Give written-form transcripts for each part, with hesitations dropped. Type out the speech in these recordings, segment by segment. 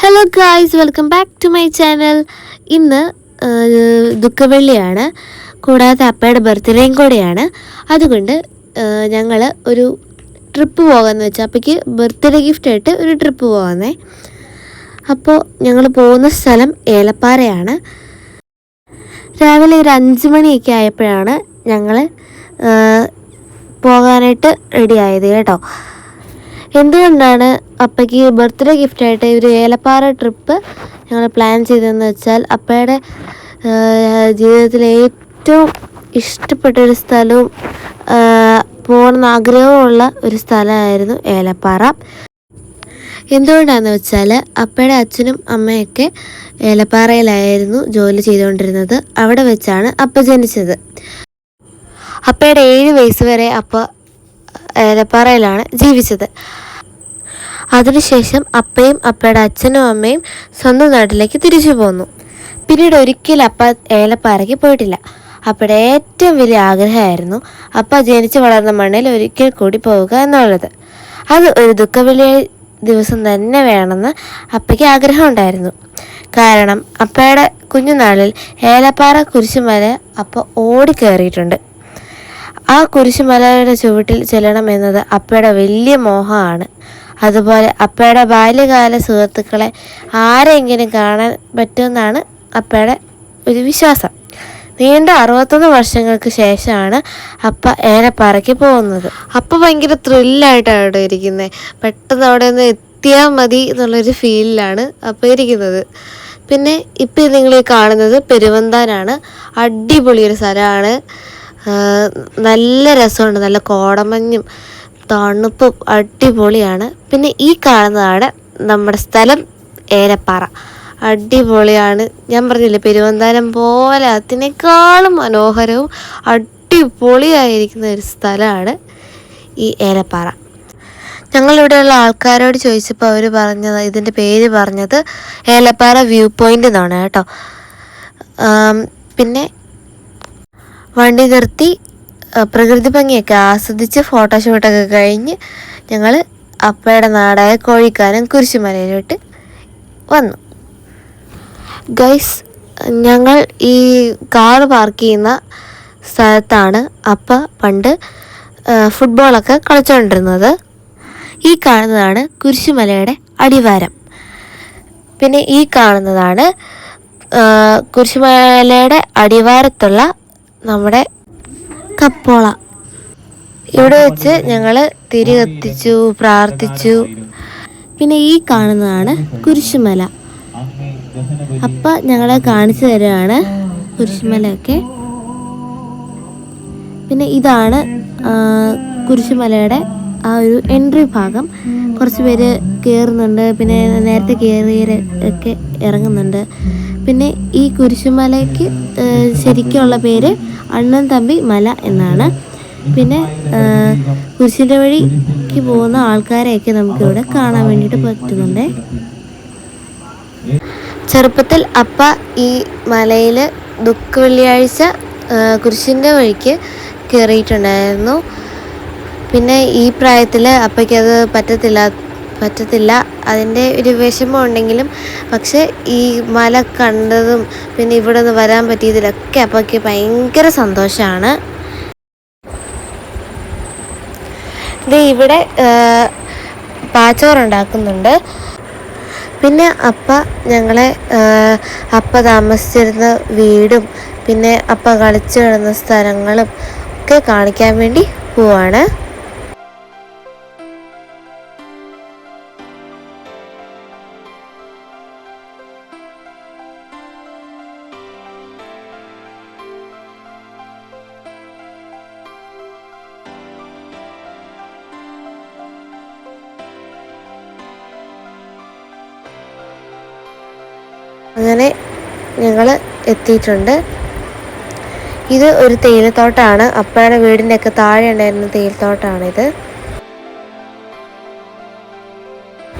Hello guys, welcome back to my channel. ഇന്ന് ദുഃഖവെള്ളിയാണ്, കൂടാതെ അപ്പയുടെ ബർത്ത്ഡേയും കൂടെയാണ്. അതുകൊണ്ട് ഞങ്ങൾ ഒരു ട്രിപ്പ് പോകാമെന്ന് വെച്ചാൽ അപ്പയ്ക്ക് ബർത്ത്ഡേ ഗിഫ്റ്റായിട്ട് ഒരു ട്രിപ്പ് പോകാമെന്നേ. അപ്പോൾ ഞങ്ങൾ പോകുന്ന സ്ഥലം ഏലപ്പാറയാണ്. രാവിലെ ഒരു 5 മണിയൊക്കെ ആയപ്പോഴാണ് ഞങ്ങൾ പോകാനായിട്ട് റെഡി ആയത് കേട്ടോ. എന്തുകൊണ്ടാണ് അപ്പയ്ക്ക് ബർത്ത്ഡേ ഗിഫ്റ്റായിട്ട് ഒരു ഏലപ്പാറ ട്രിപ്പ് ഞങ്ങൾ പ്ലാൻ ചെയ്തതെന്ന് വെച്ചാൽ, അപ്പയുടെ ജീവിതത്തിലെ ഏറ്റവും ഇഷ്ടപ്പെട്ടൊരു സ്ഥലവും പോകണമെന്ന് ആഗ്രഹമുള്ള ഒരു സ്ഥലമായിരുന്നു ഏലപ്പാറ. എന്തുകൊണ്ടാണെന്ന് വെച്ചാൽ, അപ്പയുടെ അച്ഛനും അമ്മയൊക്കെ ഏലപ്പാറയിലായിരുന്നു ജോലി ചെയ്തുകൊണ്ടിരുന്നത്. അവിടെ വെച്ചാണ് അപ്പ ജനിച്ചത്. അപ്പയുടെ 7 വയസ്സ് വരെ അപ്പ ഏലപ്പാറയിലാണ് ജീവിച്ചത്. അതിനുശേഷം അപ്പയും അപ്പയുടെ അച്ഛനും അമ്മയും സ്വന്തം നാട്ടിലേക്ക് തിരിച്ചു പോന്നു. പിന്നീട് ഒരിക്കലും അപ്പ ഏലപ്പാറയ്ക്ക് പോയിട്ടില്ല. അപ്പയുടെ ഏറ്റവും വലിയ ആഗ്രഹമായിരുന്നു അപ്പ ജനിച്ചു വളർന്ന മണ്ണിൽ ഒരിക്കൽ കൂടി പോവുക എന്നുള്ളത്. അത് ഒരു ദുഃഖവെള്ളി ദിവസം തന്നെ വേണമെന്ന് അപ്പയ്ക്ക് ആഗ്രഹം ഉണ്ടായിരുന്നു. കാരണം അപ്പയുടെ കുഞ്ഞുനാളിൽ ഏലപ്പാറ കുരിശുമല അപ്പ ഓടിക്കയറിയിട്ടുണ്ട്. ആ കുരിശുമലയുടെ ചുവട്ടിൽ ചെല്ലണമെന്നത് അപ്പയുടെ വലിയ മോഹമാണ്. അതുപോലെ അപ്പയുടെ ബാല്യകാല സുഹൃത്തുക്കളെ ആരെങ്കിലും കാണാൻ പറ്റുമെന്നാണ് അപ്പയുടെ ഒരു വിശ്വാസം. നീണ്ട 61 വർഷങ്ങൾക്ക് ശേഷമാണ് അപ്പ ഏലപ്പാറയ്ക്ക് പോകുന്നത്. അപ്പ ഭയങ്കര ത്രില്ലായിട്ടാണ് അവിടെ ഇരിക്കുന്നത്. പെട്ടെന്ന് അവിടെ നിന്ന് എത്തിയാൽ മതി എന്നുള്ളൊരു ഫീലിലാണ് അപ്പ ഇരിക്കുന്നത്. പിന്നെ ഇപ്പം നിങ്ങൾ കാണുന്നത് പെരുവന്താനാണ്. അടിപൊളിയൊരു സ്ഥലമാണ്. നല്ല രസമുണ്ട്, നല്ല കോടമഞ്ഞും തണുപ്പും അടിപൊളിയാണ്. പിന്നെ ഈ കാണുന്നതാണ് നമ്മുടെ സ്ഥലം ഏലപ്പാറ. അടിപൊളിയാണ്. ഞാൻ പറഞ്ഞില്ലേ, പെരുവന്താനം പോലെ അതിനേക്കാളും മനോഹരവും അടിപൊളിയായിരിക്കുന്ന ഒരു സ്ഥലമാണ് ഈ ഏലപ്പാറ. ഞങ്ങളിവിടെയുള്ള ആൾക്കാരോട് ചോദിച്ചപ്പോൾ അവർ പറഞ്ഞത്, ഇതിൻ്റെ പേര് പറഞ്ഞത് ഏലപ്പാറ വ്യൂ പോയിൻ്റ് എന്നാണ് കേട്ടോ. പിന്നെ വണ്ടി നിർത്തി പ്രകൃതി ഭംഗിയൊക്കെ ആസ്വദിച്ച് ഫോട്ടോഷൂട്ടൊക്കെ കഴിഞ്ഞ് ഞങ്ങൾ അപ്പയുടെ നാടായ കോഴിക്കാനം കുരിശുമലയിലോട്ട് വന്നു. ഗൈസ്, ഞങ്ങൾ ഈ കാർ പാർക്ക് ചെയ്യുന്ന സ്ഥലത്താണ് അപ്പ പണ്ട് ഫുട്ബോളൊക്കെ കളിച്ചുകൊണ്ടിരുന്നത്. ഈ കാണുന്നതാണ് കുരിശുമലയുടെ അടിവാരം. പിന്നെ ഈ കാണുന്നതാണ് കുരിശുമലയുടെ അടിവാരത്തുള്ള നമ്മുടെ കപ്പോള. ഇവിടെ വെച്ച് ഞങ്ങൾ തിരി കത്തിച്ചു, പ്രാർത്ഥിച്ചു. പിന്നെ ഈ കാണുന്നതാണ് കുരിശുമല. അപ്പ ഞങ്ങളെ കാണിച്ചു തരുവാണ് കുരിശുമലയൊക്കെ. പിന്നെ ഇതാണ് കുരിശുമലയുടെ ആ ഒരു എൻട്രി ഭാഗം. കുറച്ച് പേര് കയറുന്നുണ്ട്, പിന്നെ നേരത്തെ കയറിയവരൊക്കെ ഇറങ്ങുന്നുണ്ട്. പിന്നെ ഈ കുരിശുമലയ്ക്ക് ശരിക്കുള്ള പേര് അണ്ണൻ തമ്പി മല എന്നാണ്. പിന്നെ കുരിശിൻ്റെ വഴിക്ക് പോകുന്ന ആൾക്കാരെയൊക്കെ നമുക്കിവിടെ കാണാൻ വേണ്ടിയിട്ട് പറ്റുന്നുണ്ട്. ചെറുപ്പത്തിൽ അപ്പ ഈ മലയിൽ ദുഃഖവെള്ളിയാഴ്ച കുരിശിൻ്റെ വഴിക്ക് കയറിയിട്ടുണ്ടായിരുന്നു. പിന്നെ ഈ പ്രായത്തിൽ അപ്പയ്ക്കത് പറ്റത്തില്ല. അതിൻ്റെ ഒരു വിഷമം ഉണ്ടെങ്കിലും പക്ഷേ ഈ മല കണ്ടതും പിന്നെ ഇവിടെ നിന്ന് വരാൻ പറ്റിയതിലൊക്കെ അപ്പയ്ക്ക് ഭയങ്കര സന്തോഷമാണ്. ഇവിടെ പാച്ചോറുണ്ടാക്കുന്നുണ്ട്. പിന്നെ അപ്പ ഞങ്ങളെ അപ്പ താമസിച്ചിരുന്ന വീടും പിന്നെ അപ്പ കളിച്ചു കിടന്ന സ്ഥലങ്ങളും ഒക്കെ കാണിക്കാൻ വേണ്ടി പോവാണ്. അങ്ങനെ ഞങ്ങൾ എത്തിയിട്ടുണ്ട്. ഇത് ഒരു തേയിലത്തോട്ടമാണ്. അപ്പയുടെ വീടിൻ്റെ ഒക്കെ താഴെ ഉണ്ടായിരുന്ന തേയിലത്തോട്ടമാണിത്.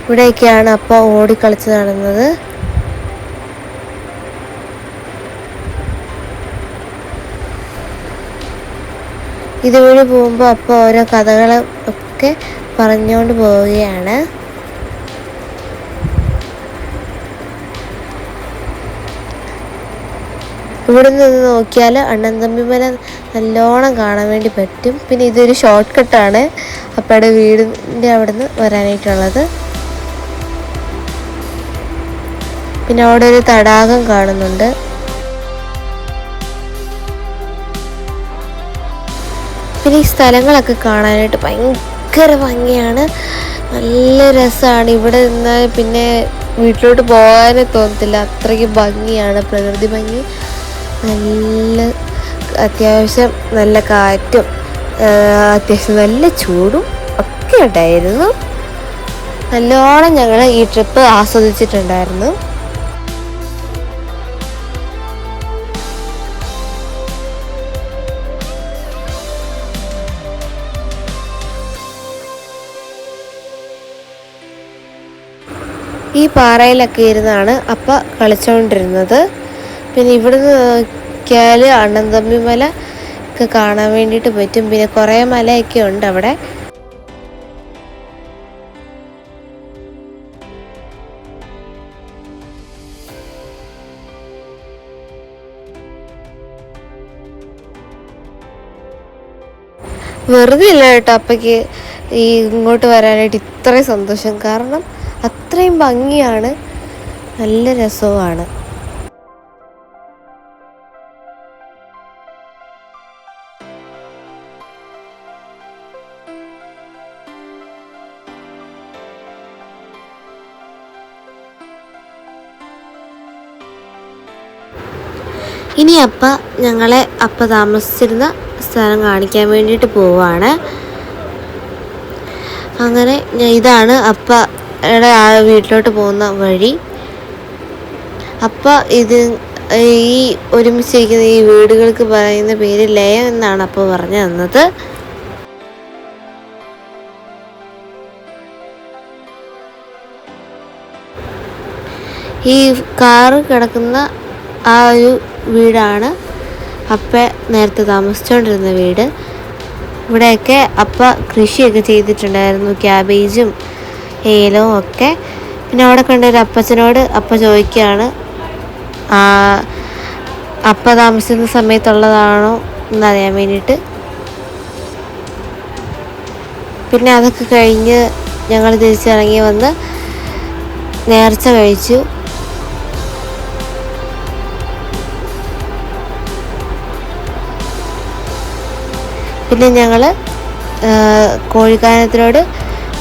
ഇവിടെയൊക്കെയാണ് അപ്പ ഓടിക്കളിച്ച് നടന്നത്. ഇതുവഴി പോകുമ്പോൾ അപ്പ ഓരോ കഥകളും ഒക്കെ പറഞ്ഞുകൊണ്ട് പോവുകയാണ്. ഇവിടെ നിന്ന് നോക്കിയാൽ അണ്ണൻതമ്പിമല നല്ലോണം കാണാൻ വേണ്ടി പറ്റും. പിന്നെ ഇതൊരു ഷോർട്ട് കട്ടാണ് അപ്പയുടെ വീടിൻ്റെ അവിടെ നിന്ന് വരാനായിട്ടുള്ളത്. പിന്നെ അവിടെ ഒരു തടാകം കാണുന്നുണ്ട്. പിന്നെ ഈ സ്ഥലങ്ങളൊക്കെ കാണാനായിട്ട് ഭയങ്കര ഭംഗിയാണ്, നല്ല രസമാണ്. ഇവിടെ നിന്ന് പിന്നെ വീട്ടിലോട്ട് പോകാനേ തോന്നത്തില്ല, അത്രയ്ക്ക് ഭംഗിയാണ്, പ്രകൃതി ഭംഗി. നല്ല അത്യാവശ്യം നല്ല കാറ്റും അത്യാവശ്യം നല്ല ചൂടും ഒക്കെ ഉണ്ടായിരുന്നു. നല്ലോണം ഞങ്ങൾ ഈ ട്രിപ്പ് ആസ്വദിച്ചിട്ടുണ്ടായിരുന്നു. ഈ പാറയിലൊക്കെ ഇരുന്നാണ് അപ്പ കളിച്ചുകൊണ്ടിരുന്നത്. പിന്നെ ഇവിടുന്ന് നോക്കിയാൽ അണ്ണൻതമ്പിമല ഒക്കെ കാണാൻ വേണ്ടിയിട്ട് പറ്റും. പിന്നെ കുറേ മലയൊക്കെ ഉണ്ട് അവിടെ. വെറുതെ ഇല്ല കേട്ടോ അപ്പയ്ക്ക് ഈ ഇങ്ങോട്ട് വരാനായിട്ട് ഇത്രയും സന്തോഷം. കാരണം അത്രയും ഭംഗിയാണ്, നല്ല രസവുമാണ്. ഇനി ഞങ്ങളെ താമസിച്ചിരുന്ന സ്ഥലം കാണിക്കാൻ വേണ്ടിയിട്ട് പോവുകയാണ്. അങ്ങനെ ഇതാണ് അപ്പയുടെ വീട്ടിലോട്ട് പോകുന്ന വഴി. ഇത് ഈ ഒരുമിച്ചിരിക്കുന്ന ഈ വീടുകൾക്ക് പറയുന്ന പേര് ലയം എന്നാണ് പറഞ്ഞു തന്നത്. ഈ കാറ് കിടക്കുന്ന ആ ഒരു വീടാണ് നേരത്തെ താമസിച്ചുകൊണ്ടിരുന്ന വീട്. ഇവിടെയൊക്കെ കൃഷിയൊക്കെ ചെയ്തിട്ടുണ്ടായിരുന്നു, ക്യാബേജും ഏലവും ഒക്കെ. പിന്നെ അവിടെ കണ്ടൊരു അപ്പച്ചനോട് ചോദിക്കുകയാണ് താമസിക്കുന്ന സമയത്തുള്ളതാണോ എന്നറിയാൻ വേണ്ടിയിട്ട്. പിന്നെ അതൊക്കെ കഴിഞ്ഞ് ഞങ്ങൾ തിരിച്ചിറങ്ങി വന്ന് നേർച്ച കഴിച്ചു. പിന്നെ ഞങ്ങൾ കോഴിക്കാനത്തിനോട്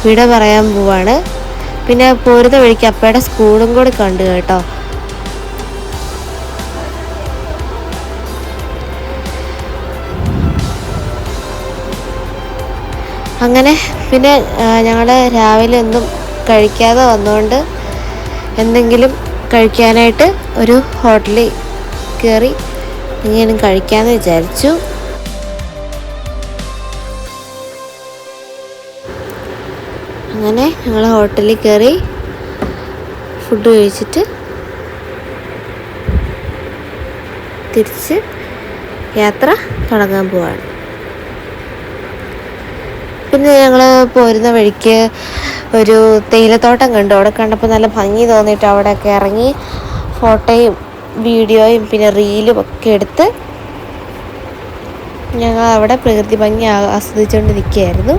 വിട പറയാൻ പോവാണ്. പിന്നെ പോരുന്ന വഴിക്ക് അപ്പയുടെ സ്കൂളും കൂടി കണ്ടു കേട്ടോ. അങ്ങനെ പിന്നെ ഞങ്ങൾ രാവിലെ ഒന്നും കഴിക്കാതെ വന്നുകൊണ്ട് എന്തെങ്കിലും കഴിക്കാനായിട്ട് ഒരു ഹോട്ടലിൽ കയറി എന്തെങ്കിലും കഴിക്കാമെന്ന് വിചാരിച്ചു. അങ്ങനെ ഞങ്ങൾ ഹോട്ടലിൽ കയറി ഫുഡ് കഴിച്ചിട്ട് തിരിച്ച് യാത്ര തുടങ്ങാൻ പോവാണ്. പിന്നെ ഞങ്ങൾ പോരുന്ന വഴിക്ക് ഒരു തേയിലത്തോട്ടം കണ്ടു. അവിടെ കണ്ടപ്പോൾ നല്ല ഭംഗി തോന്നിയിട്ട് അവിടെയൊക്കെ ഇറങ്ങി ഫോട്ടോയും വീഡിയോയും പിന്നെ റീലും ഒക്കെ എടുത്ത് ഞങ്ങൾ അവിടെ പ്രകൃതി ഭംഗി ആസ്വദിച്ചുകൊണ്ട് നിൽക്കുകയായിരുന്നു.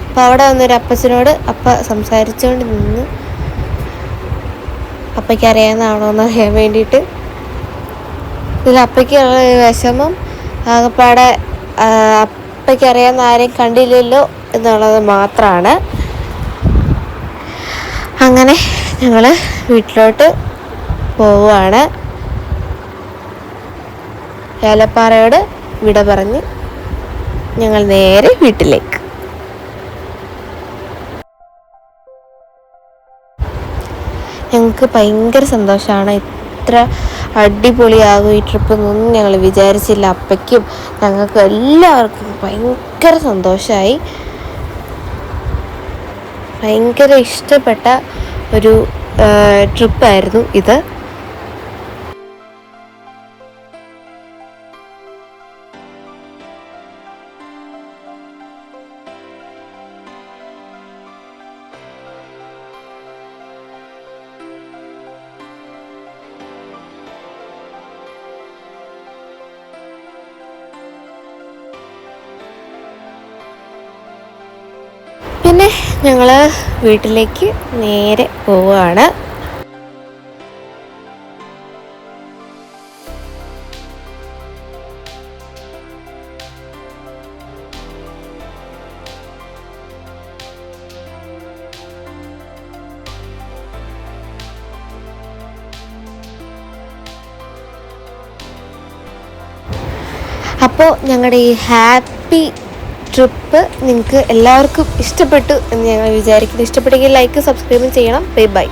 അപ്പോൾ അവിടെ വന്നൊരു അപ്പച്ചനോട് സംസാരിച്ചുകൊണ്ട് നിന്ന് അപ്പയ്ക്ക് അറിയാവുന്നതാണോ എന്നറിയാൻ വേണ്ടിയിട്ട്. ഇതിൽ അപ്പയ്ക്ക് വിഷമം ആകപ്പാടെ അപ്പയ്ക്ക് അറിയാവുന്ന ആരെയും കണ്ടില്ലല്ലോ എന്നുള്ളത് മാത്രമാണ്. അങ്ങനെ ഞങ്ങൾ വീട്ടിലോട്ട് പോവുകയാണ്. ഏലപ്പാറയോട് വിട പറഞ്ഞ് ഞങ്ങൾ നേരെ വീട്ടിലേക്ക്. ഞങ്ങൾക്ക് ഭയങ്കര സന്തോഷമാണ്. ഇത്ര അടിപൊളിയാകും ഈ ട്രിപ്പ് എന്നൊന്നും ഞങ്ങൾ വിചാരിച്ചില്ല. അപ്പയ്ക്കും ഞങ്ങൾക്ക് എല്ലാവർക്കും ഭയങ്കര സന്തോഷമായി. ഭയങ്കര ഇഷ്ടപ്പെട്ട ഒരു ട്രിപ്പായിരുന്നു ഇത്. പിന്നെ ഞങ്ങൾ വീട്ടിലേക്ക് നേരെ പോവുകയാണ്. അപ്പോൾ ഞങ്ങളുടെ ഈ ഹാപ്പി ട്രിപ്പ് നിങ്ങൾക്ക് എല്ലാവർക്കും ഇഷ്ടപ്പെട്ടു എന്ന് ഞങ്ങൾ വിചാരിക്കുന്നു. ഇഷ്ടപ്പെട്ടെങ്കിൽ ലൈക്ക് സബ്സ്ക്രൈബും ചെയ്യണം. Bye bye.